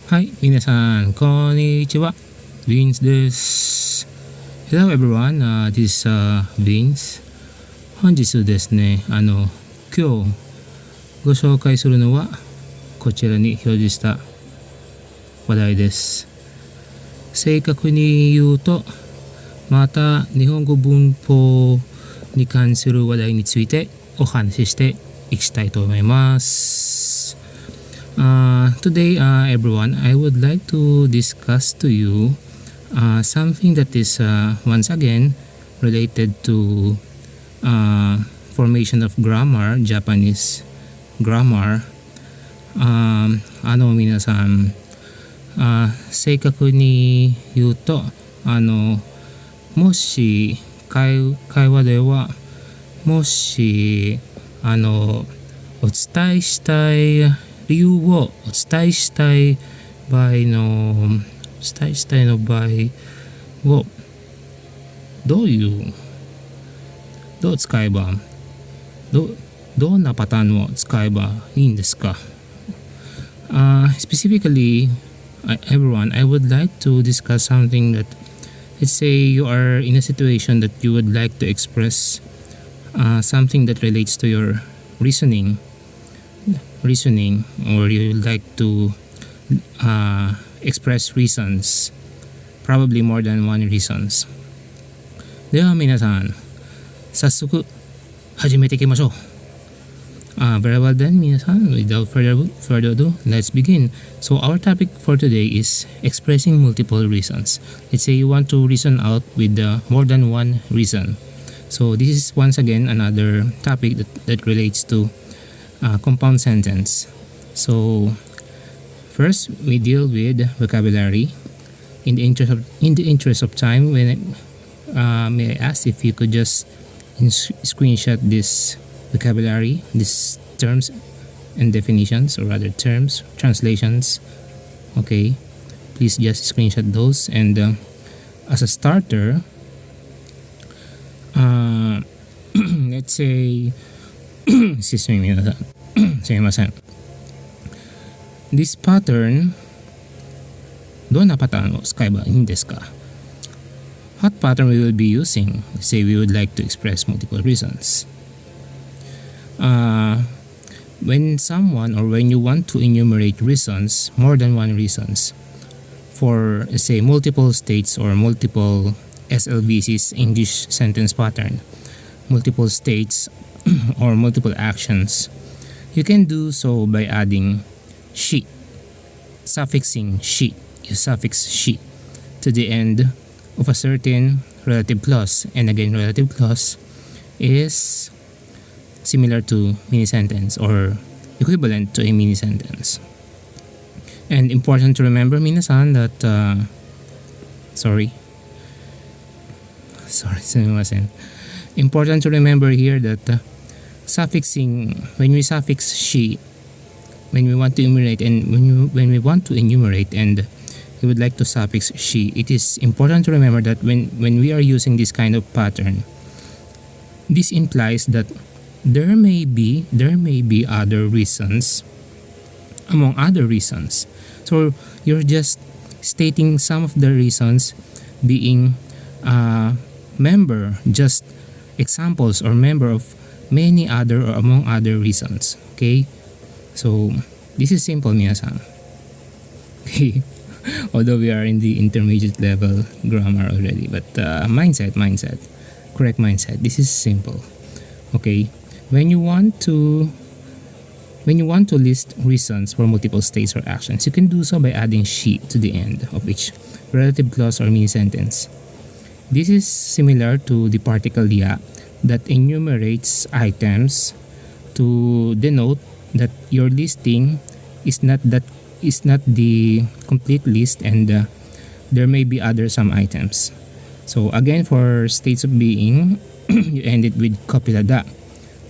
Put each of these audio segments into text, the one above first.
はい、皆さん、こんにちは。Vince です。Hello everyone, this is Vince. 本日ですね、今日ご紹介するのはこちらに表示した話題です。正確に言うと、また日本語文法に関する話題についてお話ししていきたいと思います。Today, everyone, I would like to discuss to you something that is once again related to formation of grammar, Japanese grammar. 皆さん、正確に言うと、もし会話ではもしお伝えしたい理由をお伝えしたい場合をどう使えばどんなパターンを使えばいいんですか？ Specifically, everyone, I would like to discuss something that, let's say you are in a situation that you would like to express something that relates to your reasoning, or you would like to express reasons, probably more than one reasons. では皆さん、早速始めていきましょう。Very well then, 皆さん, without further ado, let's begin. So our topic for today is expressing multiple reasons. Let's say you want to reason out with more than one reason. So this is once again another topic that relates to compound sentence. So first we deal with vocabulary. In the interest of time, may I ask if you could just screenshot this vocabulary, these terms and definitions, or rather terms, translations. Okay, please just screenshot those. And as a starter, let's say excuse me, this pattern, どんなパターンを使えばいいんですか? What pattern we will be using? Say we would like to express multiple reasons. When someone or when you want to enumerate reasons, more than one reasons, for say multiple states or multiple SLVC's English sentence pattern, multiple states or multiple actions, you can do so by adding she, suffixing she. You suffix she to the end of a certain relative clause, and again relative clause is similar to mini sentence or equivalent to a mini sentence. And important to remember, minasan, that important to remember here that suffixing, when we suffix she, when we want to enumerate and when we want to enumerate and we would like to suffix she, it is important to remember that when we are using this kind of pattern, this implies that there may be other reasons among other reasons. So you're just stating some of the reasons being member, just examples or member of many other or among other reasons. Okay, so this is simple, minasan. Okay, although we are in the intermediate level grammar already, but mindset, correct mindset. This is simple. Okay, when you want to list reasons for multiple states or actions, you can do so by adding she to the end of each relative clause or mini sentence. This is similar to the particle ya that enumerates items to denote that your listing is not the complete list, and there may be other some items. So again, for states of being, you end it with copula da.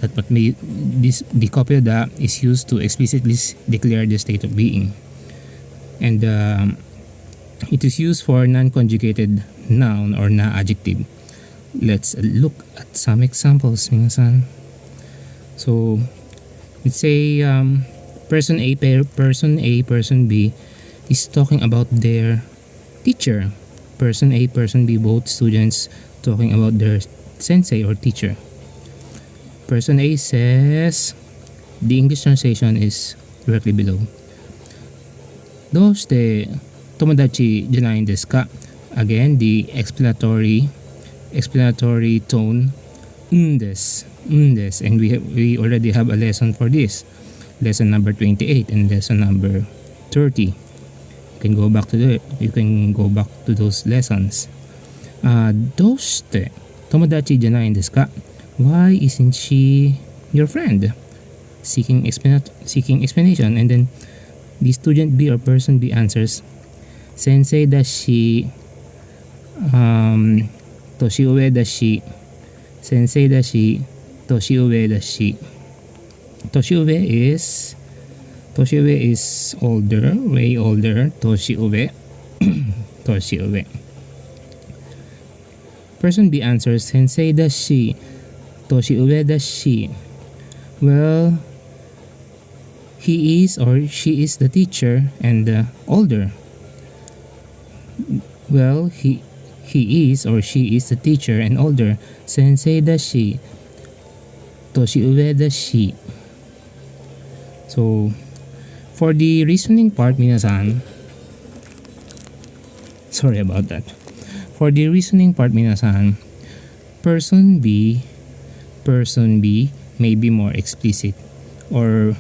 The copula da is used to explicitly declare the state of being, and it is used for non-conjugated noun or na-adjective. Let's look at some examples, minasan. So let's say person A, person B is talking about their teacher. Person A, person B, both students talking about their sensei or teacher. Person A says, the English translation is directly below. どうして友達じゃないんですか? Again, the explanatory tone, です. And we already have a lesson for this. Lesson number 28 and lesson number 30. You can go back to those lessons. どうして友達じゃないんですか? Why isn't she your friend? Seeking explanation. And then the student B or person B answers, Sensei dashi, Toshiue dashi, Sensei dashi, Toshiue dashi. Toshiue is older, way older. Toshiue. Toshiue. Person B answers, Sensei dashi, Toshiue dashi. Well, he is or she is the teacher and older. Well, he is or she is the teacher and older. Sensei dashi, Toshiue dashi. So, for the reasoning part, minasan, sorry about that. For the reasoning part, minasan, person B may be more explicit or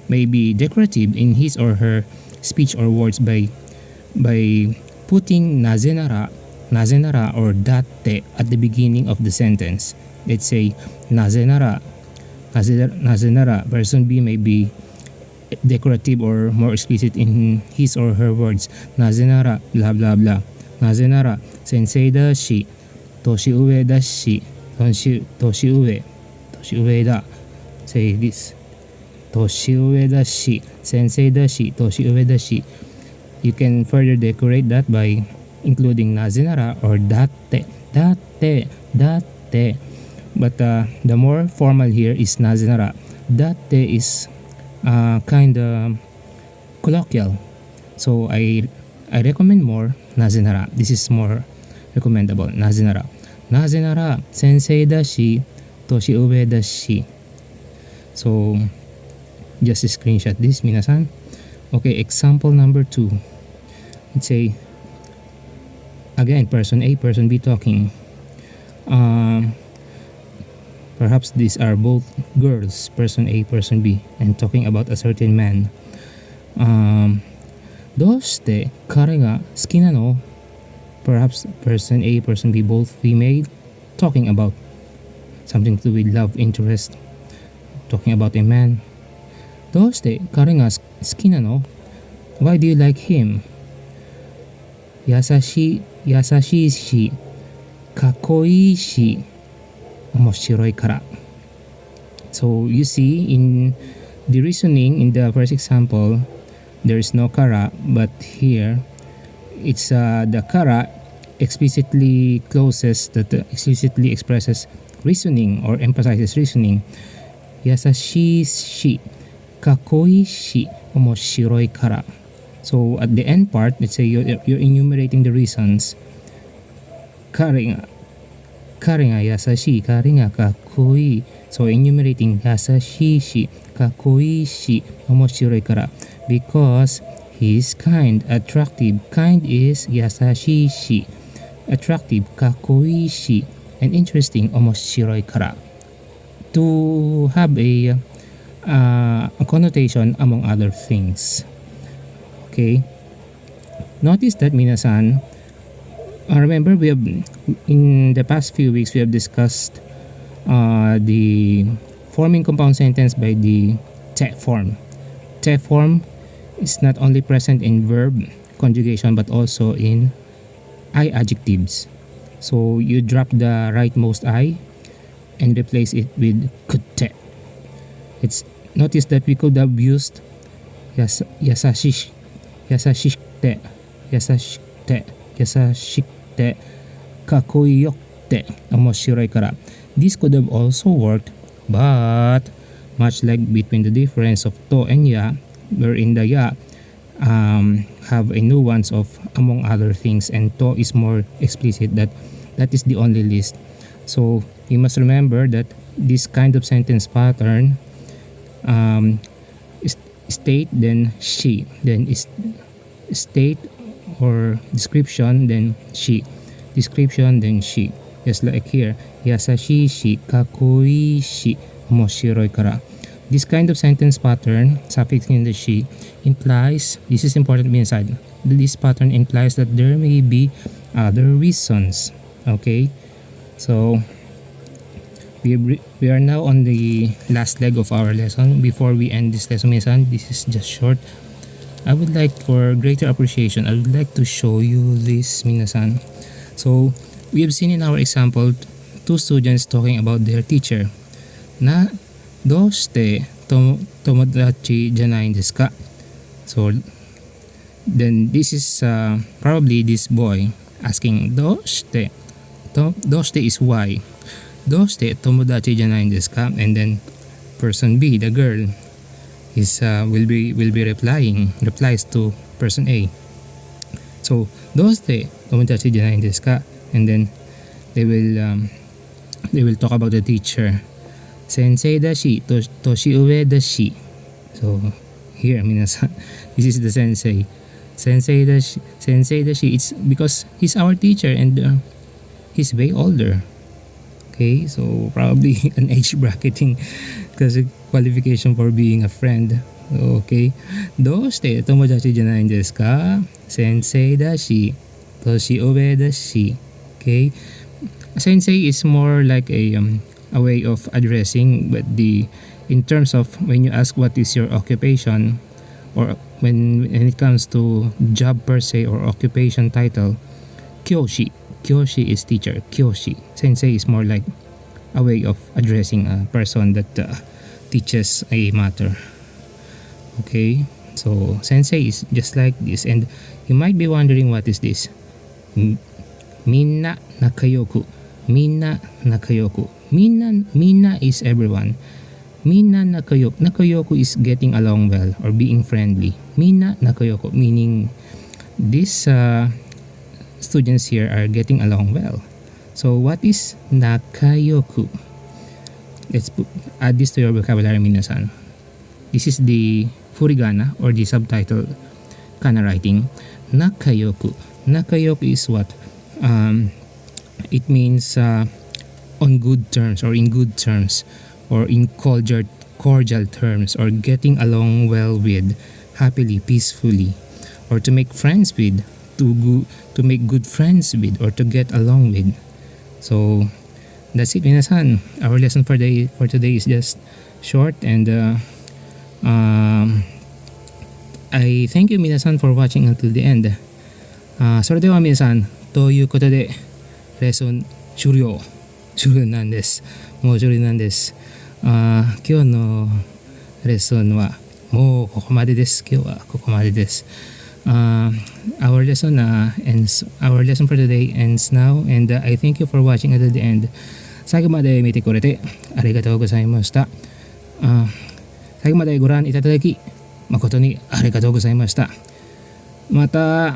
may be decorative in his or her speech or words by putting nazenara or datte at the beginning of the sentence. Let's say nazenara. Person B may be decorative or more explicit in his or her words. Nazenara blah blah blah. Nazenara sensei dashi, toshiue dashi, toshiue da. Say this. Toshiue dashi, sensei dashi, toshiue dashi. You can further decorate that by including nazenara or datte. But the more formal here is nazenara. Datte is kind of colloquial. So I recommend more nazenara. This is more recommendable. Nazenara sensei dashi, toshiue dashi. So just screenshot this, minasan. Okay, example number 2. Let's say again, person A, person B talking. Perhaps these are both girls, person A, person B, and talking about a certain man. どうして彼が好きなの? Perhaps person A, person B, both female, talking about something to do with love interest, talking about a man. どうして彼が好きなの? Why do you like him? 優しいし、かっこいいし、面白いから. So you see in the reasoning in the first example, there is no kara, but here it's the kara explicitly expresses reasoning or emphasizes reasoning. 優しいし、かっこいいし、面白いから. So at the end part, let's say you're enumerating the reasons. 彼が優しい、彼がかっこいい. So enumerating 優しいし、かっこいいし、面白いから. Because he is kind, attractive. Kind is 優しいし, attractive, かっこいいし, and interesting, 面白いから. To have a connotation among other things. Okay. Notice that, minasan. Remember, we have in the past few weeks we have discussed the forming compound sentence by the te form. Te form is not only present in verb conjugation but also in I adjectives. So you drop the rightmost I and replace it with kute. Notice that we could have used yasashite, kakoyotte, omoshiroi kara. This could have also worked, but much like between the difference of to and ya, wherein the ya have a nuance of among other things, and to is more explicit that that is the only list. So you must remember that this kind of sentence pattern, is state then she, then is state or description then she, description then she, just like here, yasashi shi, kakoi shi, omoshiroi kara. This kind of sentence pattern, suffixing the she, implies, this is important inside, this pattern implies that there may be other reasons. Okay, so we are now on the last leg of our lesson. Before we end this lesson, minsan, this is just short. I would like, for greater appreciation, I would like to show you this, minasan. So we have seen in our example two students talking about their teacher. Na doshite tomodachi janai desu ka? So then this is probably this boy asking doshite. Doshite is why. Doshite tomodachi janai desu ka? And then person B, the girl, is will be replies to person A. So doshite tomodachi janai desu ka? And then they will talk about the teacher. Sensei dashi, toshi ue dashi. So here, minasan, this is the sensei. Sensei dashi. It's because he's our teacher and he's way older. Okay, so probably an age bracketing because qualification for being a friend. Okay, doshite tomodachi janai desu ka? Sensei dashi, toshi ue dashi. Okay, sensei is more like a way of addressing, but in terms of when you ask what is your occupation, or when it comes to job per se or occupation title, kyoshi is teacher, kyoshi. Sensei is more like a way of addressing a person that teaches a matter. Okay, so sensei is just like this, and you might be wondering what is this. Minna nakayoku. Minna nakayoku. Minna is everyone. Minna nakayoku. Nakayoku is getting along well or being friendly. Minna nakayoku, meaning these students here are getting along well. So what is nakayoku? Let's add this to your vocabulary, minasan. This is the furigana or the subtitle kana writing. Nakayoku. Nakayoku is what? It means on good terms or in good terms or in cordial terms, or getting along well with, happily, peacefully, or to make friends with, to make good friends with, or to get along with. So that's it, minasan. Our lesson for today is just short, and I thank you, minasan, for watching until the end. それでは皆さん、ということでレッスン終了なんです。もう終了なんです。今日のレッスンはもうここまでです。今日はここまでです。Our lesson for today ends now, and I thank you for watching until the end. 最後まで見てくれてありがとうございました。最後までご覧いただき誠にありがとうございました。また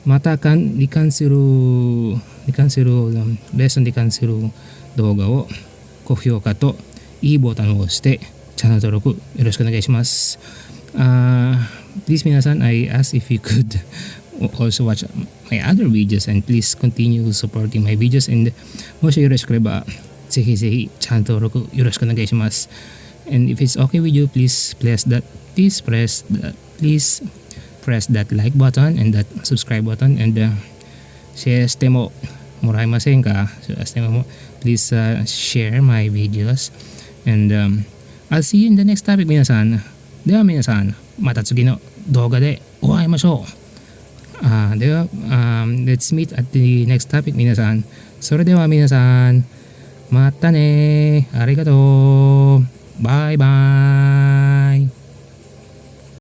理解するレッスンに関する動画を高評価といいボタンを押してチャンネル登録よろしくお願いします。Please 皆さん、I ask if you could also watch my other videos, and please continue supporting my videos, and もしよろしければぜひぜひチャンネル登録よろしくお願いします。And if it's okay with you, please press that like button and that subscribe button, and shareしてもらえませんか？Please share my videos, and I'll see you in the next topic, 皆さん。では皆さん、また次の動画でお会いましょう。では、let's meet at the next topic, 皆さん。それでは皆さん、またね。ありがとう。バイバイ。